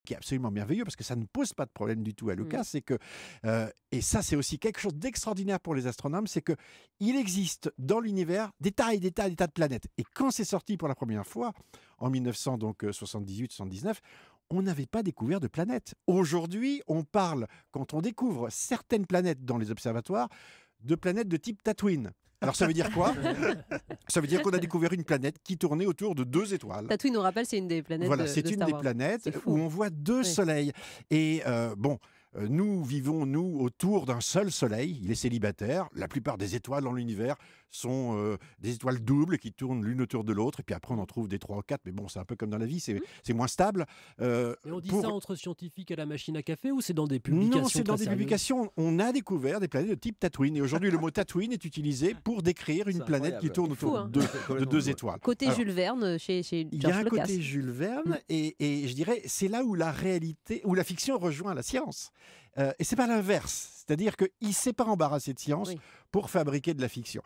qui est absolument merveilleux, parce que ça ne pose pas de problème du tout à Lucas, c'est que, et ça c'est aussi quelque chose d'extraordinaire pour les astronomes, c'est qu'il existe dans l'univers des tas et des tas et des tas de planètes. Et quand c'est sorti pour la première fois, en 1978-79, on n'avait pas découvert de planètes. Aujourd'hui, on parle, quand on découvre certaines planètes dans les observatoires, de planètes de type Tatooine. Alors ça veut dire quoi? Ça veut dire qu'on a découvert une planète qui tournait autour de 2 étoiles. Tatooine, on rappelle, c'est une des planètes Voilà, de c'est une Star des Wars. planètes C'est fou. où on voit 2 soleils. Et nous vivons, nous, autour d'un seul soleil. Il est célibataire. La plupart des étoiles dans l'univers sont des étoiles doubles qui tournent l'une autour de l'autre. Et puis après, on en trouve des 3 ou 4. Mais bon, c'est un peu comme dans la vie, c'est moins stable. Et on dit ça entre scientifiques à la machine à café ou c'est dans des publications? Non, c'est dans très des sérieuses publications. On a découvert des planètes de type Tatooine. Et aujourd'hui, le mot Tatooine est utilisé pour décrire une planète qui tourne autour de 2 étoiles. Côté Alors, Jules Verne chez George Lucas. il y a un côté Jules Verne et je dirais c'est là où la réalité, où la fiction rejoint la science. Et c'est pas l'inverse. C'est-à-dire qu'il ne s'est pas embarrassé de science pour fabriquer de la fiction.